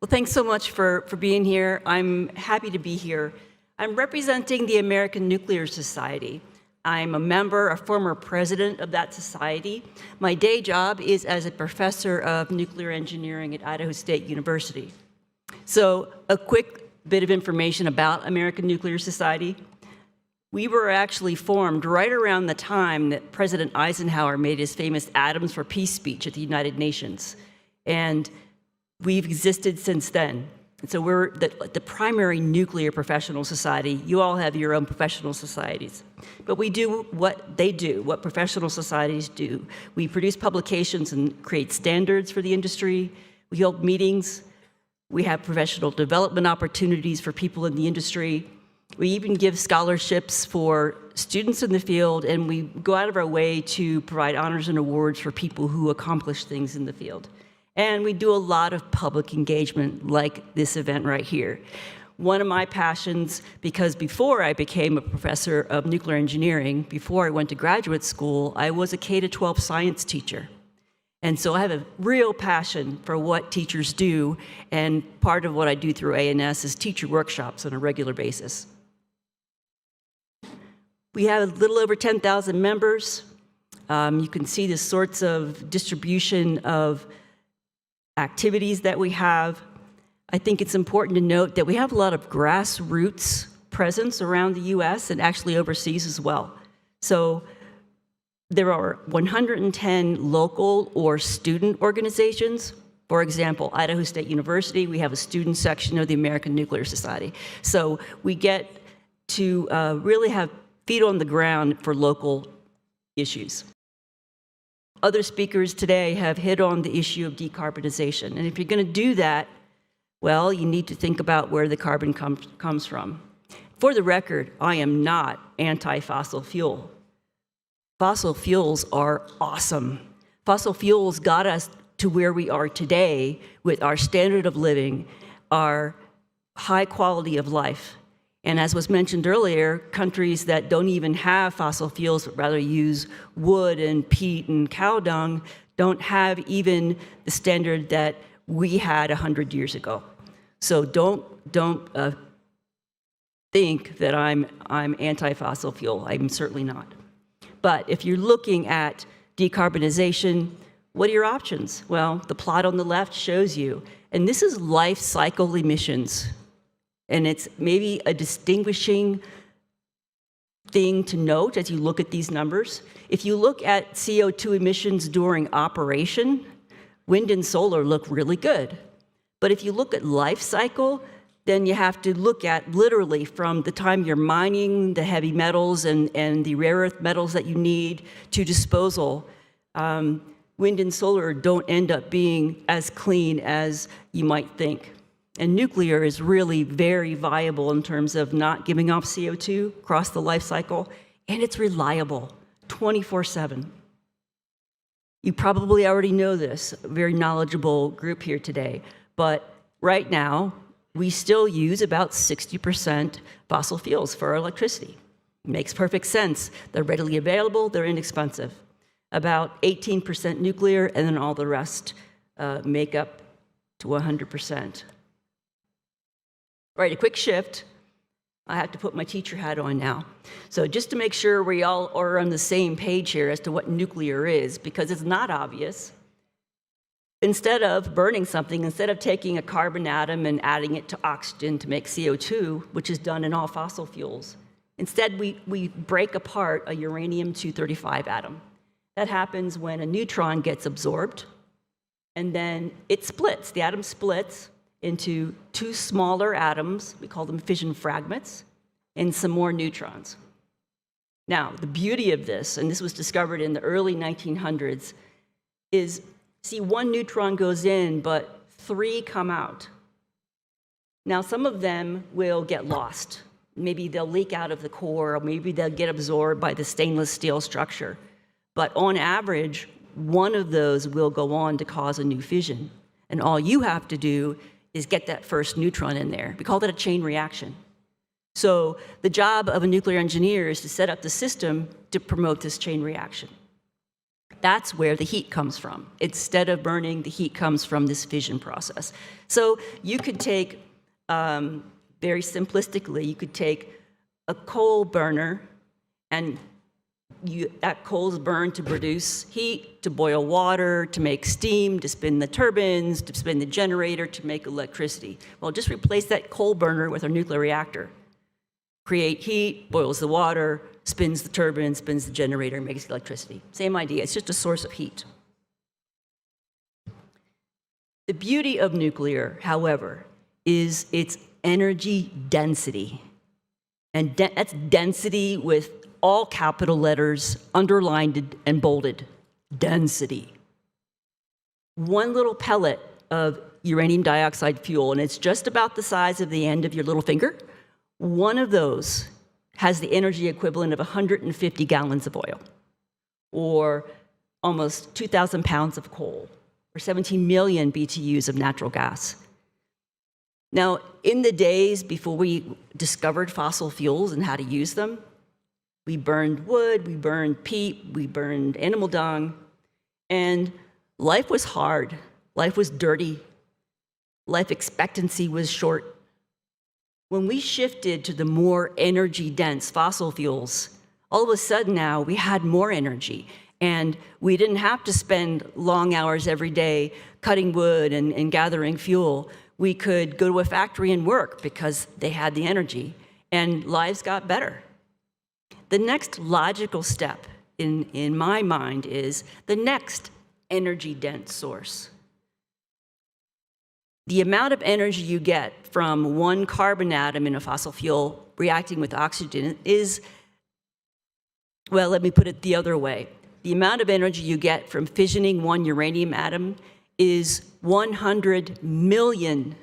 Thanks so much for being here. I'm happy to be here. I'm representing the American Nuclear Society. I'm a member, a former president of that society. My day job is as a professor of nuclear engineering at Idaho State University. So a quick bit of information about American Nuclear Society. We were actually formed right around the time that President Eisenhower made his famous Atoms for Peace speech at the United Nations. And we've existed since then. And so we're the primary nuclear professional society. You all have your own professional societies. But we do what they do, what professional societies do. We produce publications and create standards for the industry. We hold meetings. We have professional development opportunities for people in the industry. We even give scholarships for students in the field, and we go out of our way to provide honors and awards for people who accomplish things in the field. And we do a lot of public engagement like this event right here. One of my passions, because before I became a professor of nuclear engineering, before I went to graduate school, I was a K-12 science teacher. And so I have a real passion for what teachers do, and part of what I do through A&S is teacher workshops on a regular basis. We have a little over 10,000 members. You can see the sorts of distribution of activities that we have. I think it's important to note that we have a lot of grassroots presence around the US and actually overseas as well. So there are 110 local or student organizations. For example, Idaho State University, we have a student section of the American Nuclear Society. So we get to really have feet on the ground for local issues. Other speakers today have hit on the issue of decarbonization. And if you're going to do that, well, you need to think about where the carbon comes from. For the record, I am not anti-fossil fuel. Fossil fuels are awesome. Fossil fuels got us to where we are today with our standard of living, our high quality of life. And as was mentioned earlier, countries that don't even have fossil fuels, but rather use wood and peat and cow dung, don't have even the standard that we had 100 years ago. So don't think that I'm anti-fossil fuel. I'm certainly not. But if you're looking at decarbonization, what are your options? Well, the plot on the left shows you, and this is life cycle emissions. And it's maybe a distinguishing thing to note as you look at these numbers. If you look at CO2 emissions during operation, wind and solar look really good. But if you look at life cycle, then you have to look at literally from the time you're mining the heavy metals and the rare earth metals that you need to disposal. Wind and solar don't end up being as clean as you might think. And nuclear is really very viable in terms of not giving off CO2 across the life cycle, and it's reliable, 24/7. You probably already know this, a very knowledgeable group here today, but right now, we still use about 60% fossil fuels for our electricity. It makes perfect sense. They're readily available, they're inexpensive. About 18% nuclear, and then all the rest make up to 100%. All right, a quick shift. I have to put my teacher hat on now. So just to make sure we all are on the same page here as to what nuclear is, because it's not obvious. Instead of burning something, instead of taking a carbon atom and adding it to oxygen to make CO2, which is done in all fossil fuels, instead we break apart a uranium-235 atom. That happens when a neutron gets absorbed, and then it splits. The atom splits into two smaller atoms, we call them fission fragments, and some more neutrons. Now, the beauty of this, and this was discovered in the early 1900s, is, see, one neutron goes in, but three come out. Now, some of them will get lost. Maybe they'll leak out of the core, or maybe they'll get absorbed by the stainless steel structure. But on average, one of those will go on to cause a new fission. And all you have to do is get that first neutron in there. We call that a chain reaction. So the job of a nuclear engineer is to set up the system to promote this chain reaction. That's where the heat comes from. Instead of burning, the heat comes from this fission process. So you could take, very simplistically, you could take a coal burner, and that coal is burned to produce heat, to boil water, to make steam, to spin the turbines, to spin the generator, to make electricity. Well, just replace that coal burner with a nuclear reactor. Create heat, boils the water, spins the turbine, spins the generator, makes electricity. Same idea, it's just a source of heat. The beauty of nuclear, however, is its energy density. And that's density with all capital letters, underlined and bolded. Density. One little pellet of uranium dioxide fuel, and it's just about the size of the end of your little finger, one of those has the energy equivalent of 150 gallons of oil, or almost 2,000 pounds of coal, or 17 million BTUs of natural gas. Now, in the days before we discovered fossil fuels and how to use them, we burned wood, we burned peat, we burned animal dung, and life was hard, life was dirty, life expectancy was short. When we shifted to the more energy-dense fossil fuels, all of a sudden now we had more energy, and we didn't have to spend long hours every day cutting wood and gathering fuel. We could go to a factory and work because they had the energy, and lives got better. The next logical step in my mind is the next energy-dense source. The amount of energy you get from one carbon atom in a fossil fuel reacting with oxygen is, well, let me put it the other way. The amount of energy you get from fissioning one uranium atom is 100 million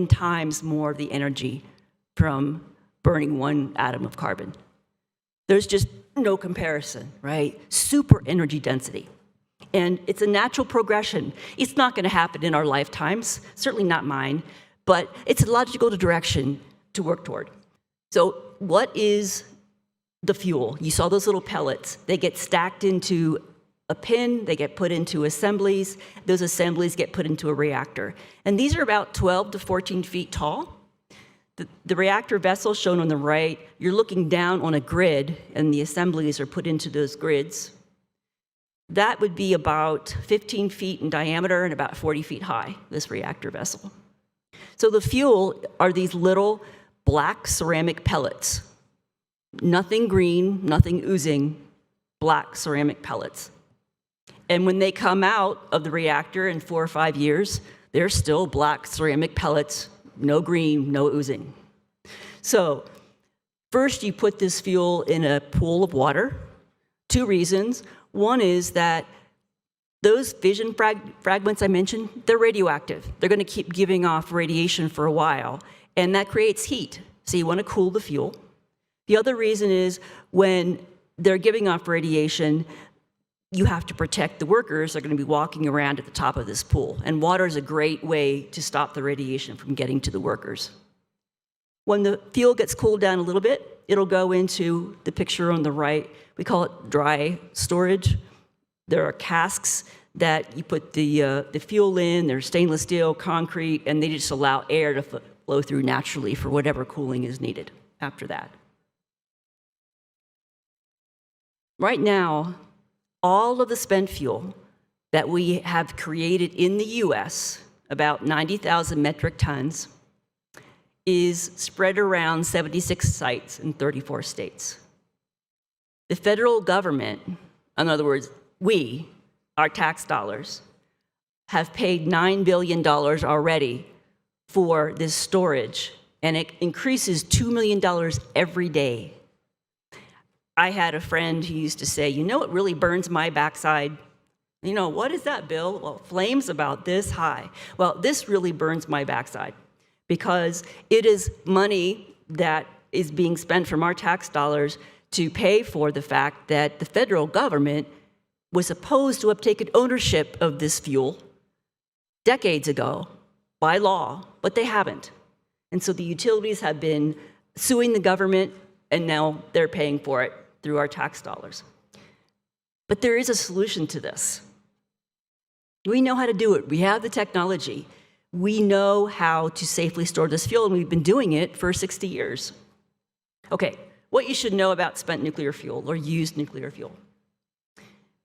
times more of the energy from burning one atom of carbon. There's just no comparison, right? Super energy density. And it's a natural progression. It's not going to happen in our lifetimes, certainly not mine, but it's a logical direction to work toward. So what is the fuel? You saw those little pellets. They get stacked into a pin, they get put into assemblies. Those assemblies get put into a reactor. And these are about 12 to 14 feet tall. The reactor vessel shown on the right, you're looking down on a grid, and the assemblies are put into those grids. That would be about 15 feet in diameter and about 40 feet high, this reactor vessel. So the fuel are these little black ceramic pellets. Nothing green, nothing oozing, black ceramic pellets. And when they come out of the reactor in 4 or 5 years, they're still black ceramic pellets, no green, no oozing. So first you put this fuel in a pool of water. 2 reasons. One is that those fission fragments I mentioned, they're radioactive. They're going to keep giving off radiation for a while, and that creates heat. So you want to cool the fuel. The other reason is when they're giving off radiation, you have to protect the workers. They're going to be walking around at the top of this pool, and water is a great way to stop the radiation from getting to the workers. When the fuel gets cooled down a little bit, it'll go into the picture on the right. We call it dry storage. There are casks that you put the fuel in. They're stainless steel, concrete, and they just allow air to flow through naturally for whatever cooling is needed after that. Right now, all of the spent fuel that we have created in the US, about 90,000 metric tons, is spread around 76 sites in 34 states. The federal government, in other words, we, our tax dollars, have paid $9 billion already for this storage, and it increases $2 million every day. I had a friend who used to say, you know what really burns my backside? You know, what is that, Bill? Well, flames about this high. Well, this really burns my backside because it is money that is being spent from our tax dollars to pay for the fact that the federal government was supposed to have taken ownership of this fuel decades ago by law, but they haven't. And so the utilities have been suing the government, and now they're paying for it through our tax dollars. But there is a solution to this. We know how to do it. We have the technology. We know how to safely store this fuel, and we've been doing it for 60 years. Okay, what you should know about spent nuclear fuel or used nuclear fuel.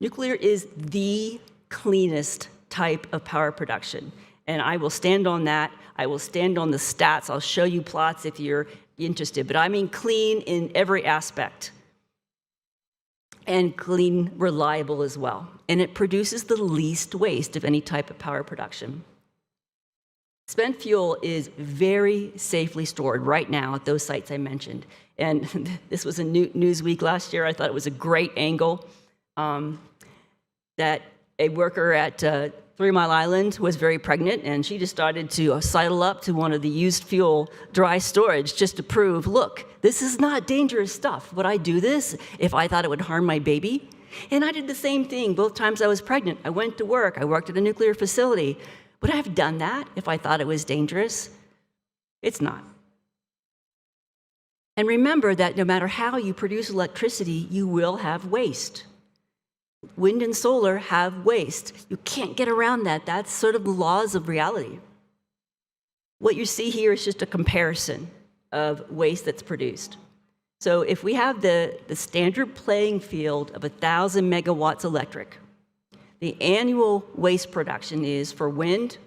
Nuclear is the cleanest type of power production, and I will stand on that. I will stand on the stats. I'll show you plots if you're interested, but I mean clean in every aspect, and clean, reliable as well. And it produces the least waste of any type of power production. Spent fuel is very safely stored right now at those sites I mentioned. And this was in Newsweek last year. I thought it was a great angle that a worker at 3 Mile Island was very pregnant, and she decided to sidle up to one of the used fuel dry storage just to prove, look, this is not dangerous stuff. Would I do this if I thought it would harm my baby? And I did the same thing both times I was pregnant. I went to work. I worked at a nuclear facility. Would I have done that if I thought it was dangerous? It's not. And remember that no matter how you produce electricity, you will have waste. Wind and solar have waste. You can't get around that. That's sort of the laws of reality. What you see here is just a comparison of waste that's produced. So if we have the standard playing field of 1,000 megawatts electric, the annual waste production is, for wind,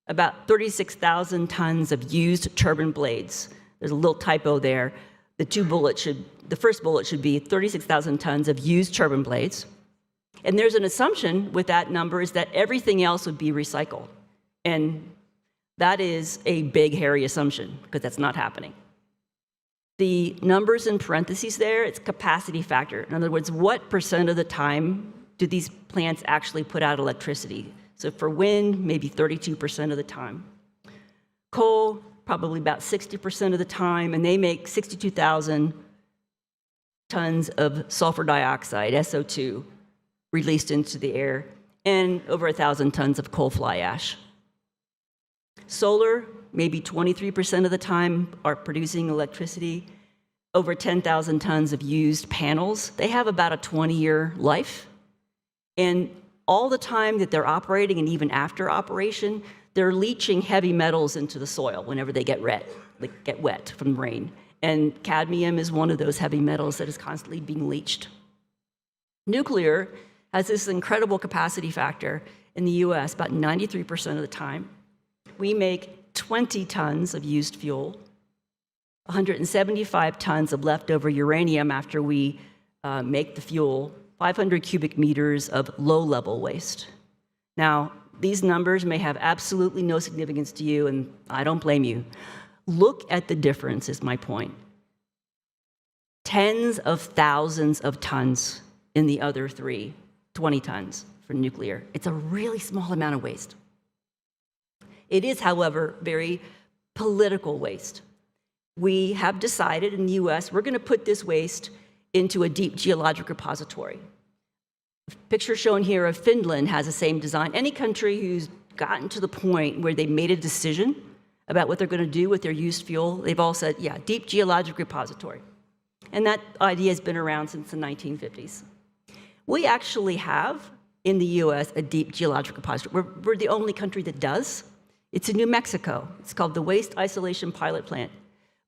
about 36,000 tons of used turbine blades. There's a little typo there. The first bullet should be 36,000 tons of used turbine blades. And there's an assumption with that number is that everything else would be recycled. And that is a big, hairy assumption, because that's not happening. The numbers in parentheses there, it's capacity factor. In other words, what % of the time do these plants actually put out electricity? So for wind, maybe 32% of the time. Coal, probably about 60% of the time, and they make 62,000 tons of sulfur dioxide, SO2, released into the air, and over 1,000 tons of coal fly ash. Solar, maybe 23% of the time are producing electricity, over 10,000 tons of used panels. They have about a 20-year life. And all the time that they're operating, and even after operation, they're leaching heavy metals into the soil whenever they get wet from rain. And cadmium is one of those heavy metals that is constantly being leached. Nuclear has this incredible capacity factor in the US, about 93% of the time. We make 20 tons of used fuel, 175 tons of leftover uranium after we make the fuel, 500 cubic meters of low-level waste. Now, these numbers may have absolutely no significance to you, and I don't blame you. Look at the difference, is my point. Tens of thousands of tons in the other three, 20 tons for nuclear. It's a really small amount of waste. It is, however, very political waste. We have decided in the US, we're going to put this waste into a deep geologic repository. The picture shown here of Finland has the same design. Any country who's gotten to the point where they made a decision about what they're going to do with their used fuel, they've all said, yeah, deep geologic repository. And that idea has been around since the 1950s. We actually have, in the US, a deep geologic repository. We're the only country that does. It's in New Mexico. It's called the Waste Isolation Pilot Plant.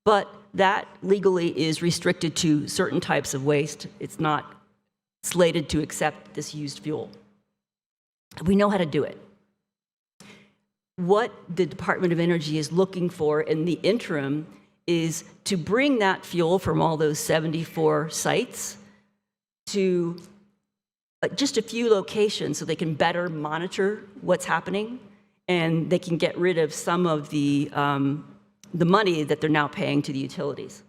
But that legally is restricted to certain types of waste. It's not slated to accept this used fuel. We know how to do it. What the Department of Energy is looking for in the interim is to bring that fuel from all those 74 sites to just a few locations so they can better monitor what's happening, and they can get rid of some of the money that they're now paying to the utilities.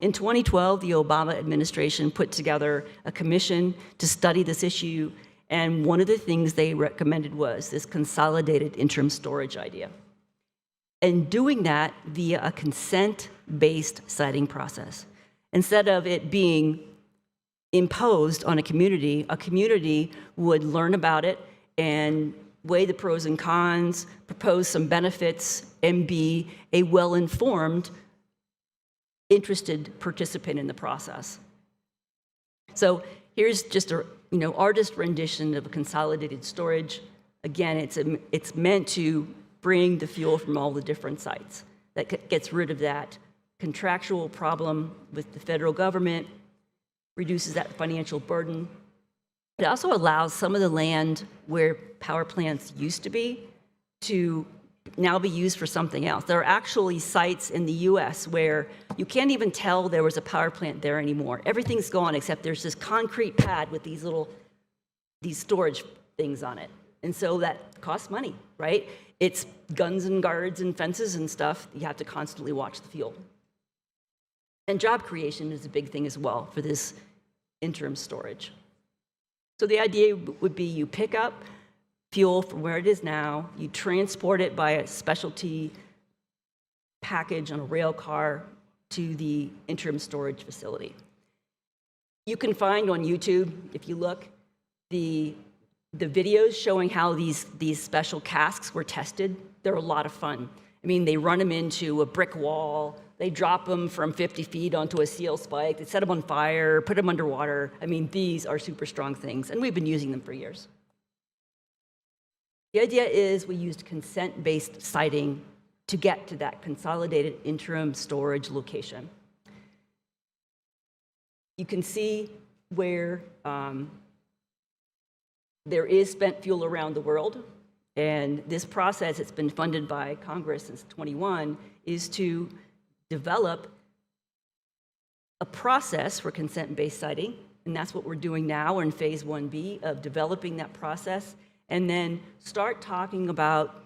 In 2012, the Obama administration put together a commission to study this issue, and one of the things they recommended was this consolidated interim storage idea. And doing that via a consent-based siting process. Instead of it being imposed on a community would learn about it and weigh the pros and cons, propose some benefits, and be a well-informed, interested participant in the process. So here's just artist rendition of a consolidated storage. Again, it's meant to bring the fuel from all the different sites. That gets rid of that contractual problem with the federal government, reduces that financial burden. It also allows some of the land where power plants used to be to now be used for something else. There are actually sites in the US where you can't even tell there was a power plant there anymore. Everything's gone except there's this concrete pad with these storage things on it. And so that costs money, right? It's guns and guards and fences and stuff. You have to constantly watch the fuel. And job creation is a big thing as well for this interim storage. So the idea would be you pick up fuel from where it is now, you transport it by a specialty package on a rail car to the interim storage facility. You can find on YouTube, if you look, the videos showing how these special casks were tested. They're a lot of fun. I mean, they run them into a brick wall, they drop them from 50 feet onto a steel spike, they set them on fire, put them underwater. I mean, these are super strong things, and we've been using them for years. The idea is we used consent-based siting to get to that consolidated interim storage location. You can see where there is spent fuel around the world, and this process, it's been funded by Congress since 21, is to develop a process for consent-based siting, and that's what we're doing now. We're in phase 1B of developing that process, and then start talking about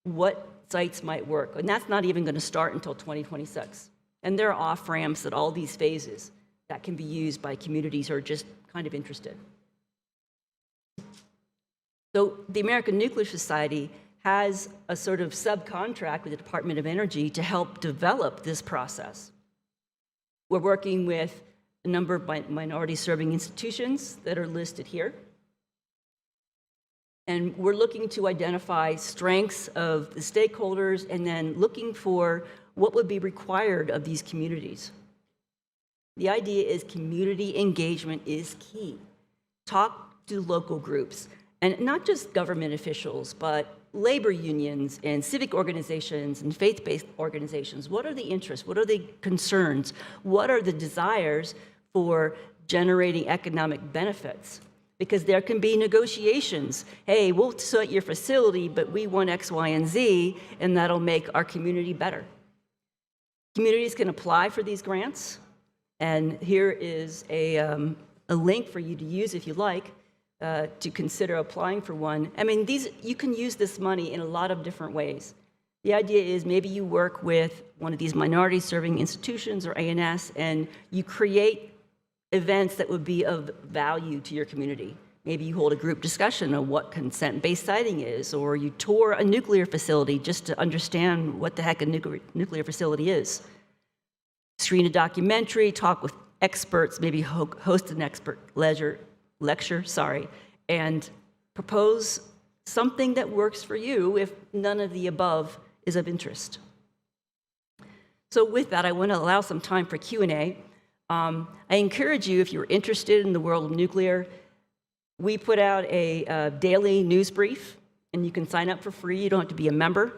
what sites might work. And that's not even going to start until 2026. And there are off-ramps at all these phases that can be used by communities who are just kind of interested. So the American Nuclear Society has a sort of subcontract with the Department of Energy to help develop this process. We're working with a number of minority-serving institutions that are listed here. And we're looking to identify strengths of the stakeholders and then looking for what would be required of these communities. The idea is community engagement is key. Talk to local groups, and not just government officials, but labor unions and civic organizations and faith-based organizations. What are the interests? What are the concerns? What are the desires for generating economic benefits? Because there can be negotiations. Hey, we'll site your facility, but we want X, Y, and Z, and that'll make our community better. Communities can apply for these grants, and here is a link for you to use if you like, to consider applying for one. I mean, you can use this money in a lot of different ways. The idea is maybe you work with one of these minority-serving institutions or ANS, and you create events that would be of value to your community. Maybe you hold a group discussion on what consent-based siting is, or you tour a nuclear facility just to understand what the heck a nuclear facility is. Screen a documentary, talk with experts, maybe host an expert lecture, and propose something that works for you if none of the above is of interest. So with that, I want to allow some time for Q&A. I encourage you, if you're interested in the world of nuclear, we put out a daily news brief, and you can sign up for free. You don't have to be a member.